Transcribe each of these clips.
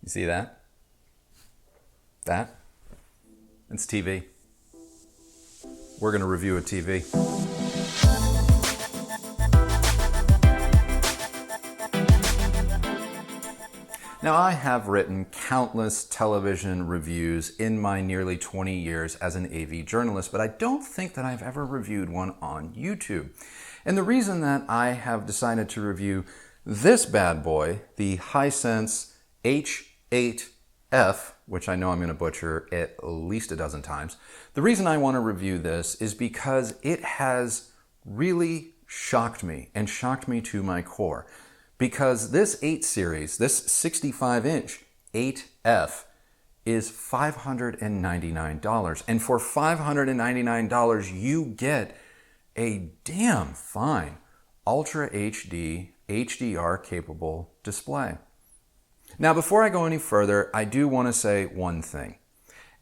You see that? That? It's TV. We're going to review a TV. Now, I have written countless television reviews in my nearly 20 years as an AV journalist, but I don't think that I've ever reviewed one on YouTube. And the reason that I have decided to review this bad boy, the HISENSE H8F, which I know I'm going to butcher at least a dozen times, the reason I want to review this is because it has really shocked me and shocked me to my core. Because this 8 series, this 65-inch 8F is $599. And for $599, you get a damn fine Ultra HD HDR capable display. Now, before I go any further, I do want to say one thing.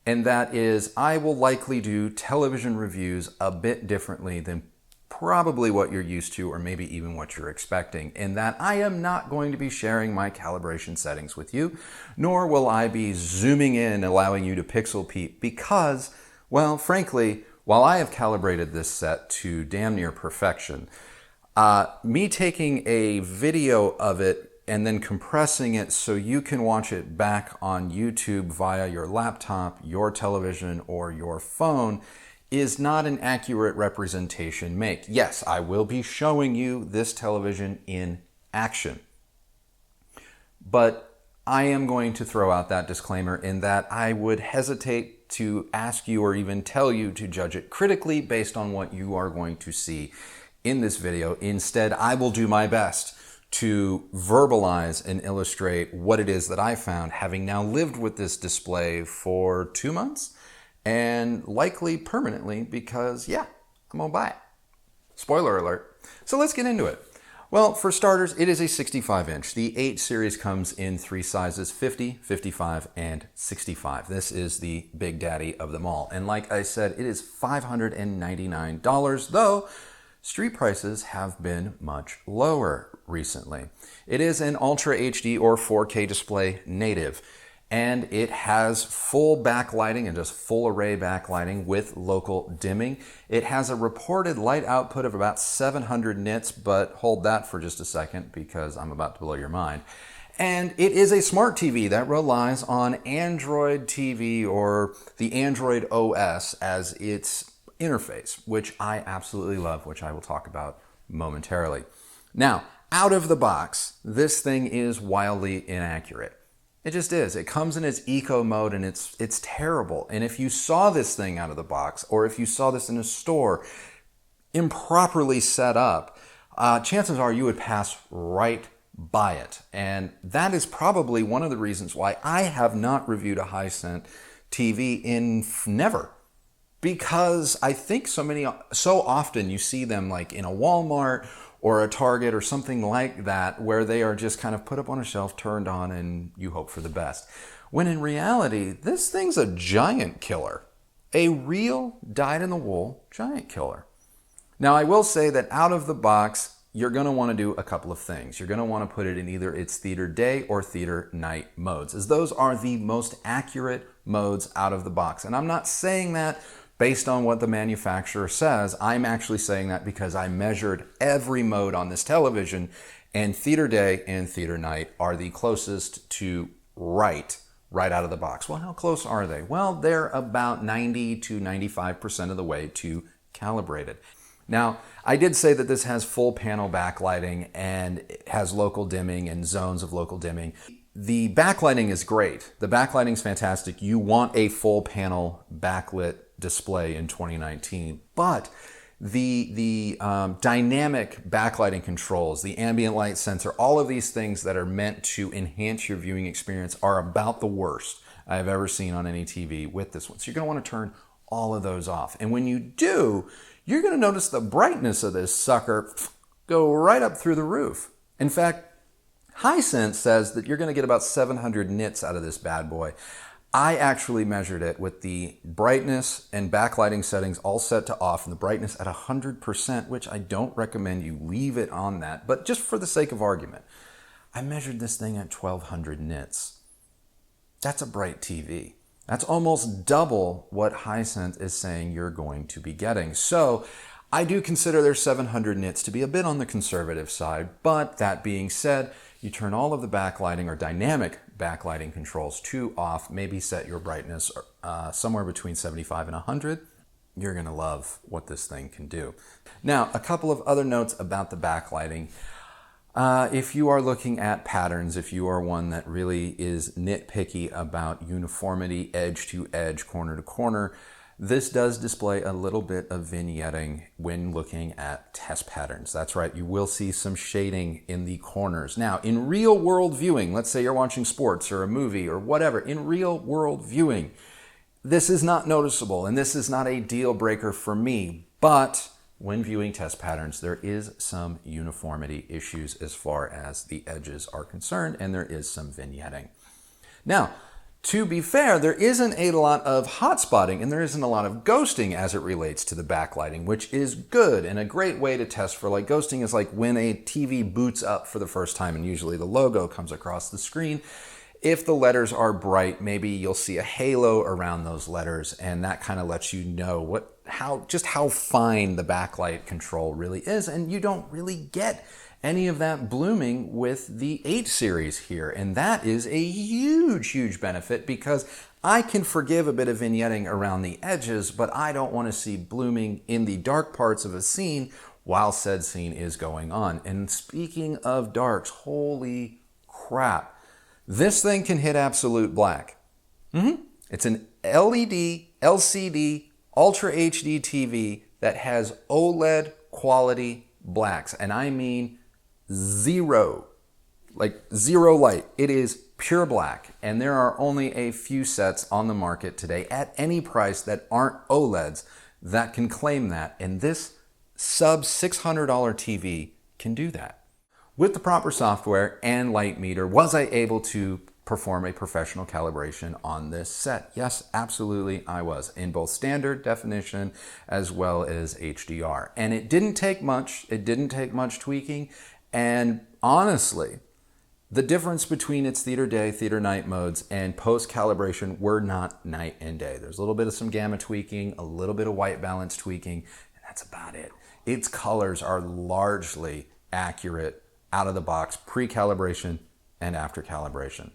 And that is, I will likely do television reviews a bit differently than probably what you're used to, or maybe even what you're expecting, in that I am not going to be sharing my calibration settings with you, nor will I be zooming in, allowing you to pixel peep, because, well, frankly, while I have calibrated this set to damn near perfection, me taking a video of it and then compressing it so you can watch it back on YouTube via your laptop, your television, or your phone is not an accurate representation make. Yes, I will be showing you this television in action. But I am going to throw out that disclaimer in that I would hesitate to ask you or even tell you to judge it critically based on what you are going to see in this video. Instead, I will do my best to verbalize and illustrate what it is that I found, having now lived with this display for 2 months. And likely permanently because, yeah, I'm gonna buy it. Spoiler alert. So let's get into it. Well, for starters, it is a 65-inch. The 8 series comes in 3 sizes, 50, 55, and 65. This is the big daddy of them all. And like I said, it is $599, though street prices have been much lower recently. It is an Ultra HD or 4K display native. And it has full backlighting and just full array backlighting with local dimming. It has a reported light output of about 700 nits, but hold that for just a second because I'm about to blow your mind. And it is a smart TV that relies on Android TV or the Android OS as its interface, which I absolutely love, which I will talk about momentarily. Now, out of the box, this thing is wildly inaccurate. It just is. It comes in its eco mode and it's terrible. And if you saw this thing out of the box, or if you saw this in a store improperly set up, chances are you would pass right by it. And that is probably one of the reasons why I have not reviewed a Hisense TV in never. Because I think so often you see them like in a Walmart or a Target or something like that, where they are just kind of put up on a shelf, turned on, and you hope for the best. When in reality, this thing's a giant killer. A real dyed-in-the-wool giant killer. Now, I will say that out of the box, you're going to want to do a couple of things. You're going to want to put it in either its theater day or theater night modes, as those are the most accurate modes out of the box. And I'm not saying that based on what the manufacturer says. I'm actually saying that because I measured every mode on this television, and theater day and theater night are the closest to right out of the box. Well, how close are they? Well, they're about 90 to 95% of the way to calibrated. Now, I did say that this has full panel backlighting and it has local dimming and zones of local dimming. The backlighting is great. The backlighting is fantastic. You want a full panel backlit display in 2019, but the dynamic backlighting controls, the ambient light sensor, all of these things that are meant to enhance your viewing experience are about the worst I've ever seen on any TV with this one. So you're going to want to turn all of those off. And when you do, you're going to notice the brightness of this sucker go right up through the roof. In fact, Hisense says that you're going to get about 700 nits out of this bad boy. I actually measured it with the brightness and backlighting settings all set to off and the brightness at 100%, which I don't recommend you leave it on that, but just for the sake of argument, I measured this thing at 1200 nits. That's a bright TV. That's almost double what Hisense is saying you're going to be getting. So I do consider their 700 nits to be a bit on the conservative side, but that being said, you turn all of the backlighting or dynamic backlighting controls to off, maybe set your brightness somewhere between 75 and 100. You're gonna love what this thing can do. Now, a couple of other notes about the backlighting. If you are looking at patterns, if you are one that really is nitpicky about uniformity, edge to edge, corner to corner, this does display a little bit of vignetting when looking at test patterns. That's right, you will see some shading in the corners. Now, in real world viewing, let's say you're watching sports or a movie or whatever, in real world viewing, this is not noticeable and this is not a deal breaker for me, but when viewing test patterns, there is some uniformity issues as far as the edges are concerned, and there is some vignetting. Now, to be fair, there isn't a lot of hot spotting and there isn't a lot of ghosting as it relates to the backlighting, which is good and a great way to test for like ghosting is like when a TV boots up for the first time and usually the logo comes across the screen. If the letters are bright, maybe you'll see a halo around those letters and that kind of lets you know just how fine the backlight control really is, and you don't really get any of that blooming with the 8 series here, and that is a huge benefit because I can forgive a bit of vignetting around the edges, but I don't want to see blooming in the dark parts of a scene while said scene is going on. And speaking of darks, holy crap, this thing can hit absolute black. It's an LED, LCD, Ultra HD TV that has OLED quality blacks, and I mean zero light. It is pure black, and there are only a few sets on the market today at any price that aren't OLEDs that can claim that, and this sub $600 TV can do that. With the proper software and light meter, was I able to perform a professional calibration on this set? Yes, absolutely I was, in both standard definition as well as HDR. And it didn't take much. It didn't take much tweaking. And honestly, the difference between its theater day, theater night modes and post calibration were not night and day. There's a little bit of some gamma tweaking, a little bit of white balance tweaking, and that's about it. Its colors are largely accurate out of the box, pre-calibration and after calibration.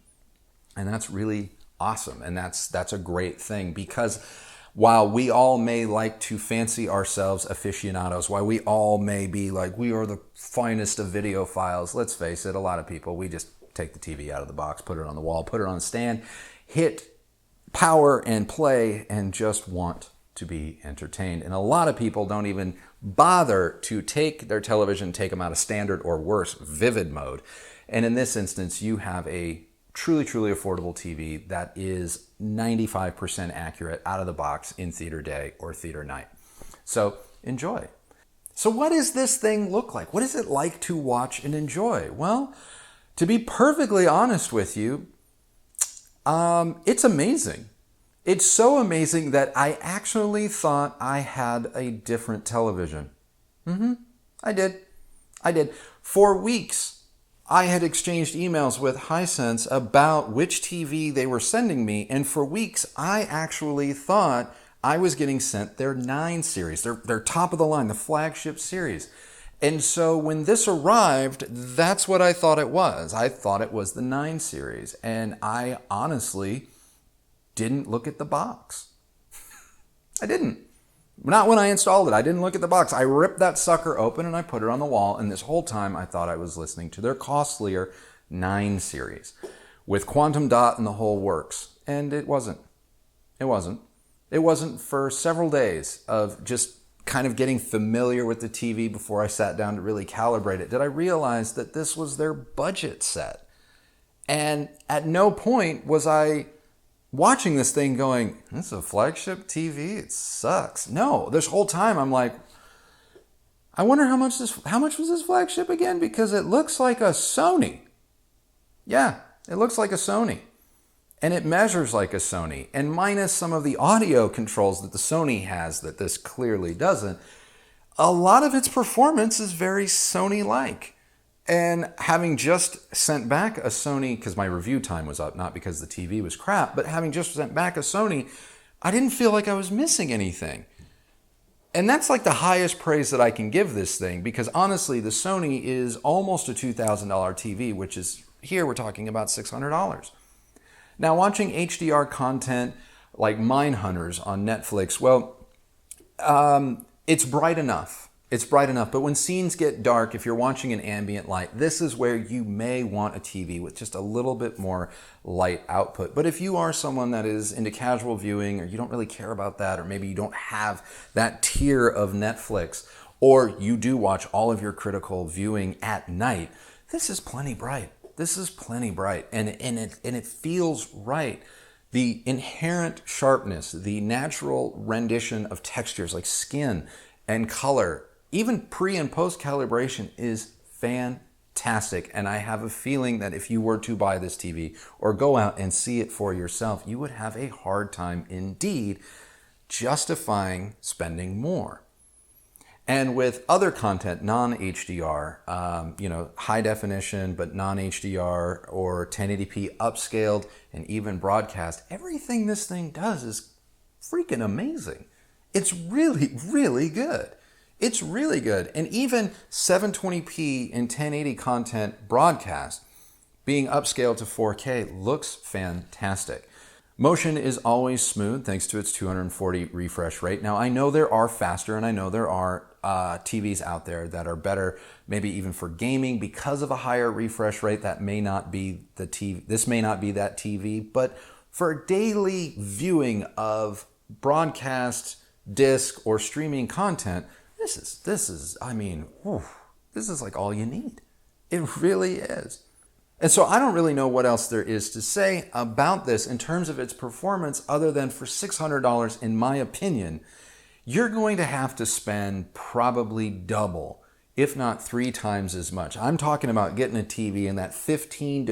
And that's really awesome. And that's a great thing because while we all may like to fancy ourselves aficionados, while we all may be like, we are the finest of videophiles, let's face it, a lot of people, we just take the TV out of the box, put it on the wall, put it on a stand, hit power and play and just want to be entertained. And a lot of people don't even bother to take their television, take them out of standard or worse, vivid mode. And in this instance, you have a truly affordable TV that is 95% accurate out of the box in theater day or theater night. So enjoy. So what does this thing look like? What is it like to watch and enjoy? Well, to be perfectly honest with you, it's amazing. It's so amazing that I actually thought I had a different television. I did. For weeks, I had exchanged emails with Hisense about which TV they were sending me, and for weeks, I actually thought I was getting sent their 9 series, their top of the line, the flagship series. And so when this arrived, that's what I thought it was. I thought it was the 9 series, and I honestly didn't look at the box. I didn't. Not when I installed it. I didn't look at the box. I ripped that sucker open and I put it on the wall, and this whole time I thought I was listening to their costlier 9 series with quantum dot and the whole works. And it wasn't. It wasn't for several days of just kind of getting familiar with the TV before I sat down to really calibrate it did I realize that this was their budget set. And at no point was I watching this thing going, this is a flagship TV, it sucks. No, this whole time I'm like, I wonder how much was this flagship again? Because it looks like a Sony. Yeah, it looks like a Sony. And it measures like a Sony. And minus some of the audio controls that the Sony has that this clearly doesn't, a lot of its performance is very Sony-like. And having just sent back a Sony, because my review time was up, not because the TV was crap, but having just sent back a Sony, I didn't feel like I was missing anything. And that's like the highest praise that I can give this thing, because honestly, the Sony is almost a $2,000 TV, which is, here we're talking about $600. Now, watching HDR content like Mindhunters on Netflix, well, it's bright enough. It's bright enough, but when scenes get dark, if you're watching in ambient light, this is where you may want a TV with just a little bit more light output. But if you are someone that is into casual viewing, or you don't really care about that, or maybe you don't have that tier of Netflix, or you do watch all of your critical viewing at night, this is plenty bright. This is plenty bright, and it feels right. The inherent sharpness, the natural rendition of textures like skin and color, even pre and post calibration, is fantastic. And I have a feeling that if you were to buy this TV or go out and see it for yourself, you would have a hard time indeed justifying spending more. And with other content, non-HDR, high definition, but non-HDR or 1080p upscaled and even broadcast, everything this thing does is freaking amazing. It's really, really good. It's really good. And even 720p and 1080 content broadcast being upscaled to 4K looks fantastic. Motion is always smooth thanks to its 240 refresh rate. Now, I know there are faster, and I know there are TVs out there that are better, maybe even for gaming because of a higher refresh rate. That may not be the TV. This may not be that TV, but for daily viewing of broadcast, disc, or streaming content, this is like all you need. It really is. And so I don't really know what else there is to say about this in terms of its performance, other than for $600, in my opinion, you're going to have to spend probably double, if not 3 times as much. I'm talking about getting a TV in that $1,500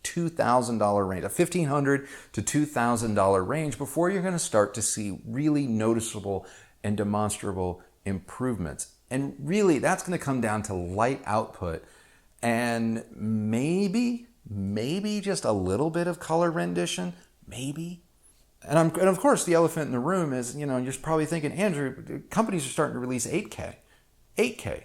to $2,000 range, a $1,500 to $2,000 range, before you're going to start to see really noticeable and demonstrable improvements. And really, that's going to come down to light output and maybe just a little bit of color rendition, maybe. And of course, the elephant in the room is, you're probably thinking, Andrew, companies are starting to release 8K. 8K.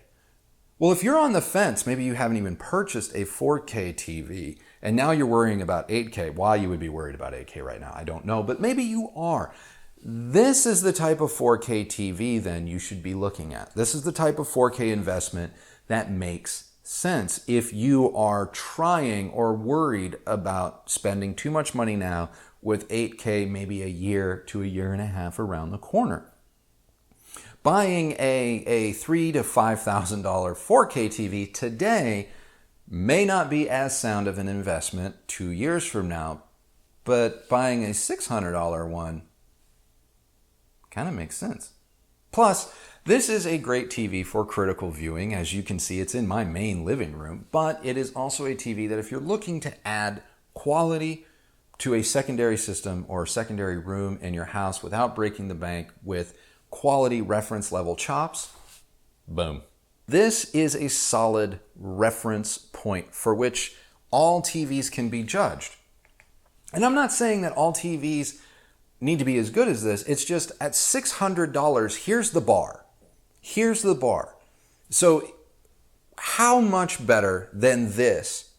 Well, if you're on the fence, maybe you haven't even purchased a 4K TV, and now you're worrying about 8K. Why you would be worried about 8K right now, I don't know, but maybe you are. This is the type of 4K TV then you should be looking at. This is the type of 4K investment that makes sense if you are trying or worried about spending too much money now with 8K maybe a year to a year and a half around the corner. Buying a $3,000 to $5,000 4K TV today may not be as sound of an investment 2 years from now, but buying a $600 one kind of makes sense. Plus, this is a great TV for critical viewing. As you can see, it's in my main living room, but it is also a TV that if you're looking to add quality to a secondary system or secondary room in your house without breaking the bank with quality reference level chops, boom. This is a solid reference point for which all TVs can be judged. And I'm not saying that all TVs need to be as good as this. It's just at $600, here's the bar. Here's the bar. So how much better than this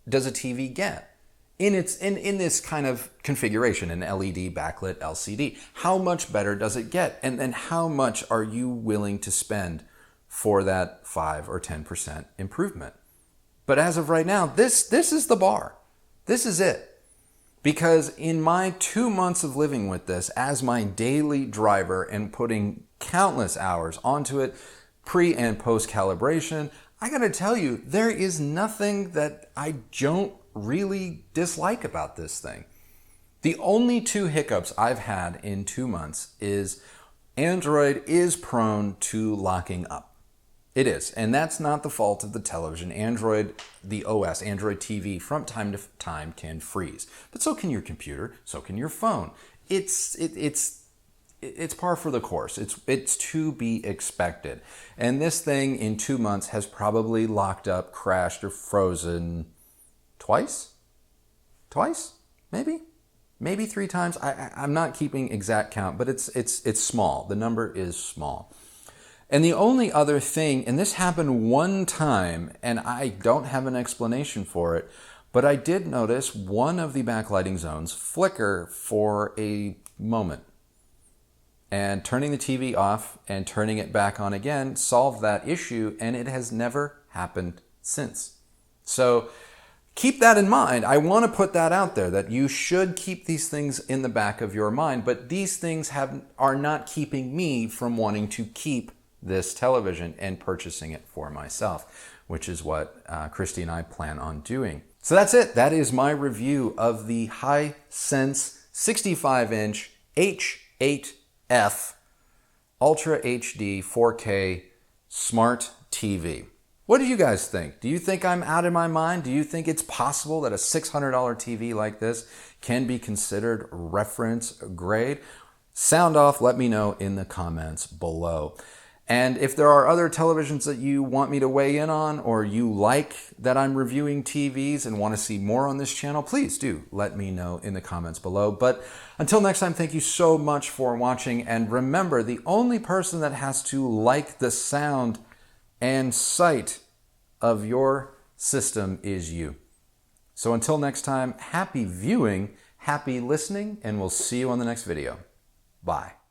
does a TV get? In this kind of configuration, an LED backlit LCD, how much better does it get? And then how much are you willing to spend for that 5 or 10% improvement? But as of right now, this is the bar. This is it. Because in my 2 months of living with this as my daily driver and putting countless hours onto it, pre and post calibration, I gotta tell you, there is nothing that I don't really dislike about this thing. The only 2 hiccups I've had in 2 months is Android is prone to locking up. It is, and that's not the fault of the television. Android, the OS, Android TV, from time to time can freeze. But so can your computer, so can your phone. It's it's par for the course. It's to be expected. And this thing in 2 months has probably locked up, crashed, or frozen twice, maybe 3 times. I'm not keeping exact count, but it's small. The number is small. And the only other thing, and this happened one time, and I don't have an explanation for it, but I did notice one of the backlighting zones flicker for a moment. And turning the TV off and turning it back on again solved that issue, and it has never happened since. So keep that in mind. I want to put that out there, that you should keep these things in the back of your mind, but these things are not keeping me from wanting to keep this television and purchasing it for myself, which is what Christy and I plan on doing. So that's it. That is my review of the HISENSE 65-inch H8F Ultra HD 4K Smart TV. What do you guys think? Do you think I'm out of my mind? Do you think it's possible that a $600 TV like this can be considered reference grade? Sound off, let me know in the comments below. And if there are other televisions that you want me to weigh in on, or you like that I'm reviewing TVs and want to see more on this channel, please do let me know in the comments below. But until next time, thank you so much for watching. And remember, the only person that has to like the sound and sight of your system is you. So until next time, happy viewing, happy listening, and we'll see you on the next video. Bye.